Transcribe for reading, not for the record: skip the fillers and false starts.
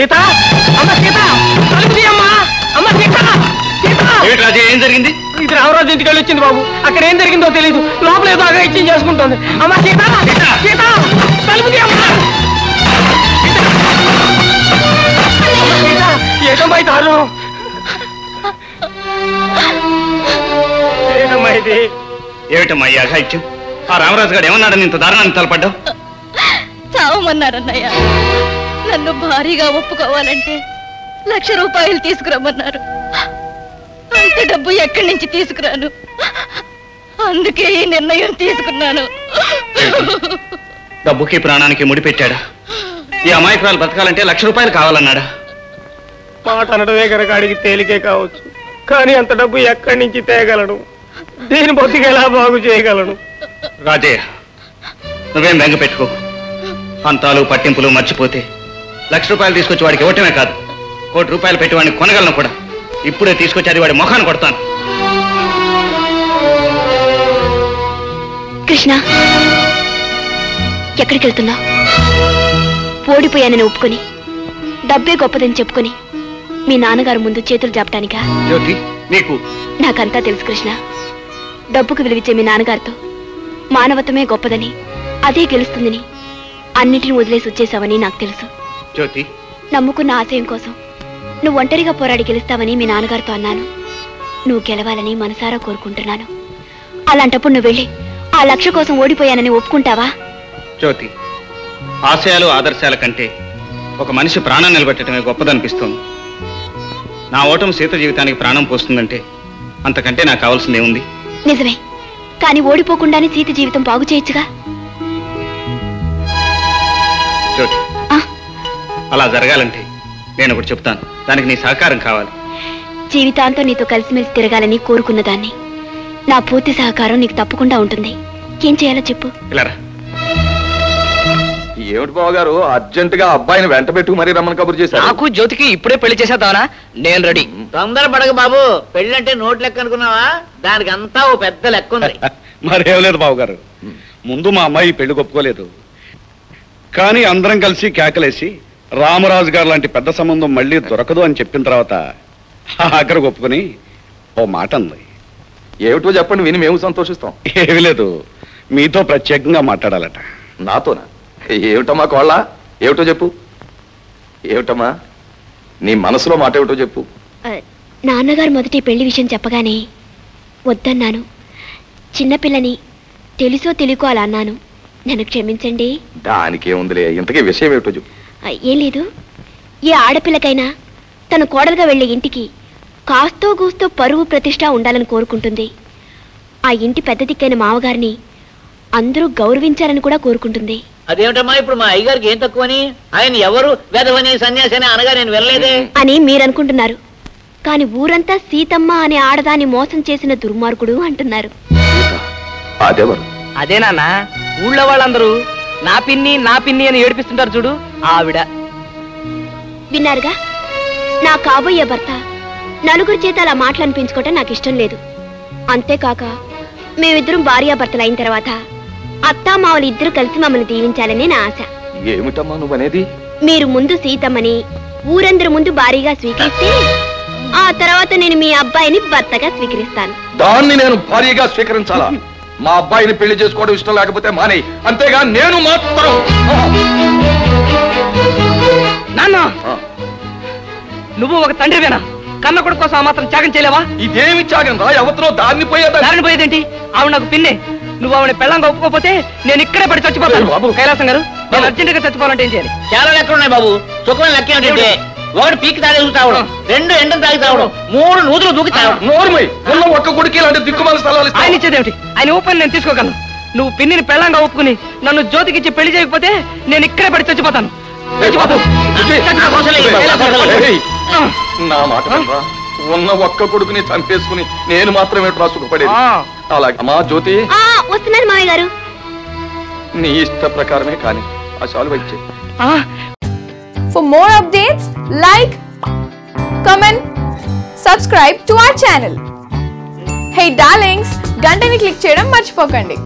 సీత అమ్మ సీత అమ్మా అమ్మ సీత ఏం జరిగింది? ఇది రామరాజు ఇంటికి వెళ్ళి వచ్చింది బాబు. అక్కడ ఏం జరిగిందో తెలియదు. లోపల ఏదో అగైత్యం చేసుకుంటుంది. అమ్మ సీత సీత తలుపు తీయమ్మా. ఏటమ్మా ఈ దారుణం? ఏటమ్మా ఇది? ఏమిటమ్మా ఈ అఘాయిత్యం? ఆ రామరాజు గారు ఏమన్నాడని ఇంత దారుణాన్ని తలపడ్డావు? చావమన్నారన్నయ్య. నన్ను భారీగా ఒప్పుకోవాలంటే 1,00,000 రూపాయలు తీసుకురమ్మన్నారు. అంత డబ్బు ఎక్కడి నుంచి తీసుకురాను? అందుకే ఈ నిర్ణయం తీసుకున్నాను. డబ్బుకి ప్రాణానికి ముడిపెట్టాడా? ఈ అమాయకురాలు బతకాలంటే 1,00,000 రూపాయలు కావాలన్నాడా? మాట అనడమే కనుక అడిగి తేలికే కావచ్చు, కానీ అంత డబ్బు ఎక్కడి నుంచి తేగలను? దీని బతికి ఎలా బాగు చేయగలను? రాజయ్య, నువ్వేం బెంగ పెట్టుకో. అంతాలు పట్టింపులు మర్చిపోతే 1,00,000 రూపాయలు తీసుకొచ్చి వాడికి ఇవ్వటమే కాదు, 1,00,00,000 రూపాయలు పెట్టి వాడిని కొనగలను కూడా. ఇప్పుడే తీసుకొచ్చి అది వాడి ముఖాన్ని కొడతాను. కృష్ణ, ఎక్కడికి వెళ్తున్నా? ఓడిపోయానని ఒప్పుకొని డబ్బే గొప్పదని చెప్పుకొని మీ నాన్నగారు ముందు చేతులు జాపటానికా? జ్యోతి, నీకు నాకంతా తెలుసు కృష్ణ. డబ్బుకు విలువిచ్చే మీ నాన్నగారితో మానవత్వమే గొప్పదని, అదే గెలుస్తుందని అన్నిటిని వదిలేసి వచ్చేసావని నాకు తెలుసు. జ్యోతి, నమ్ముకున్న ఆశయం కోసం నువ్వు ఒంటరిగా పోరాడి గెలుస్తావని మీ నాన్నగారితో అన్నాను. నువ్వు గెలవాలని మనసారా కోరుకుంటున్నాను. అలాంటప్పుడు నువ్వు వెళ్ళి ఆ 1,00,000 కోసం ఓడిపోయానని ఒప్పుకుంటావా? జ్యోతి, ఆశయాలు ఆదర్శాల కంటే ఒక మనిషి ప్రాణం నిలబెట్టడమే గొప్పదనిపిస్తోంది. నా ఓటమి సీత జీవితానికి ప్రాణం పోస్తుందంటే అంతకంటే నాకు కావాల్సిందే ఉంది. నిజమే, కానీ ఓడిపోకుండానే సీత జీవితం బాగు చేయొచ్చుగా. జ్యోతి, అలా జరగాలంటే నేను ఒకటి చెప్తాను, దానికి నీ సహకారం కావాలి. జీవితాంతం నీతో కలిసిమెలిసి తిరగాలని కోరుకున్నదాన్ని. నా పూర్తి సహకారం నీకు తప్పకుండా ఉంటుంది. ఏం చేయాలో చెప్పు. ఇలారా. ఏమిటి బావగారు అర్జెంట్ గా అబ్బాయిని వెంట పెట్టుకు మరీ రమ్మని కబురు చేశారు? నాకు జ్యోతికి ఇప్పుడే పెళ్లి చేసేద్దామనా? నేను రెడీ. తొందర పడగ బాబు, పెళ్ళంటే నోట్ లెక్క అనుకున్నావా? దానికి అంతా ఓ పెద్ద లెక్క ఉంది. మరేం లేదు బావగారు, ముందు మా అమ్మాయి పెళ్లి ఒప్పుకోలేదు, కానీ అందరం కలిసి కేకలేసి రామరాజు గారు లాంటి పెద్ద సంబంధం మళ్ళీ దొరకదు అని చెప్పిన తర్వాత ఆఖరికి ఒప్పుకొని ఓ మాట అంది. ఏమిటో చెప్పండి, విని మేము సంతోషిస్తాం. ఏమీ లేదు, మీతో ప్రత్యేకంగా మాట్లాడాలట. నాతోనా? ఏమిటమ్మా కోళ్ళ, ఏమిటో చెప్పు. ఏమిటమ్మా నీ మనసులో మాట ఏమిటో చెప్పు. నాన్నగారు మొదటి పెళ్లి విషయం చెప్పగానే వద్దన్నాను. చిన్నపిల్లని తెలుసో తెలియకో అలా అన్నాను. నన్ను క్షమించండి. దానికేముందిలే, ఇంతకీ విషయం ఏమిటో చెప్పు. ఏం లేదు, ఏ ఆడపిల్లకైనా తను కోడలుగా వెళ్లే ఇంటికి కాస్తో కూస్తో పరువు ప్రతిష్ట ఉండాలని కోరుకుంటుంది. ఆ ఇంటి పెద్ద దిక్కైన మామగారిని అందరూ గౌరవించాలని కూడా కోరుకుంటుంది. అదేమిటమ్మా ఇప్పుడు మా అయ్యగారికి ఏం తక్కువని? ఆయన ఎవరు వేదవని సన్యాసి అని అనగా నేను వెళ్ళలేదే అని మీరనుకుంటున్నారు, కాని ఊరంతా సీతమ్మ అనే ఆడదాన్ని మోసం చేసిన దుర్మార్గుడు అంటున్నారు. అదెవరు? అదే నాన్న, ఊళ్ళో వాళ్ళందరూ నా పిన్ని నా పిన్ని అని ఏడిపిస్తుంటారు చూడు, ఆవిడ. విన్నారుగా, నా కాబోయే భర్త నలుగురి చేత అలా మాటలు అనిపించుకోవటం నాకు ఇష్టం లేదు. అంతేకాక మేమిద్దరం భార్యాభర్తలు అయిన తర్వాత అత్తామావలు ఇద్దరు కలిసి మమ్మల్ని దీవించాలని నా ఆశ. ఏమిటమ్మా నువ్వనేది? మీరు ముందు సీతమ్మని ఊరందరి ముందు భారీగా స్వీకరిస్తే ఆ తర్వాత నేను మీ అబ్బాయిని భర్తగా స్వీకరిస్తాను. దాన్ని నేను భారీగా స్వీకరించాలా? మా అబ్బాయిని పెళ్లి చేసుకోవడం ఇష్టం లేకపోతే మానే, అంతేగా నేను మాత్రం. నాన్న, నువ్వు ఒక తండ్రివేనా? కన్న కొడుకు కోసం ఆ మాత్రం త్యాగం చేయలేవా? ఇదేమి త్యాగం రా? ఎవరితో దాన్ని దారిని పోయేదేంటి? ఆవిడ నాకు పిన్నే. నువ్వు ఆవిడ పెళ్ళంగా ఒప్పుకోకపోతే నేను ఇక్కడే పడి చచ్చిపోతాను. కైలాసం గారు, నేను అర్జెంట్ గా చచ్చిపోవాలంటే ఏం చేయాలి? చాలా లెక్కలు ఉన్నాయి బాబు. సుఖమైన లెక్క ఏంటంటే, ఒకటి పీకి తాగేసి తాగడం, 2 ఎండను తాగి తాగడం, 3 నూతులు దూకి తాగడం. నోరుమై ఉన్న ఒక్క గుడికి ఇలాంటి దిక్కుమాల స్థలాలు ఆయన ఇచ్చేదేమిటి? ఆయన ఊపని నేను తీసుకోగలను. నువ్వు పిన్నిని పెళ్ళంగా ఒప్పుకుని నన్ను జ్యోతికిచ్చి పెళ్లి చేయకపోతే నేను ఇక్కడే పడి చచ్చిపోతాను. నా మాట ఉన్న ఒక్క కొడుకుని చంపేసుకుని నేను మాత్రమే సుఖపడేది. అలాగే అమ్మా జ్యోతి, వస్తున్నారు మామయ్య గారు. నీ ఇష్ట ప్రకారమే కానీ ఆ చాలు వచ్చే. For more updates, like, comment, subscribe to our channel. Hey darlings, గంటని click చేయడం మర్చిపోకండి.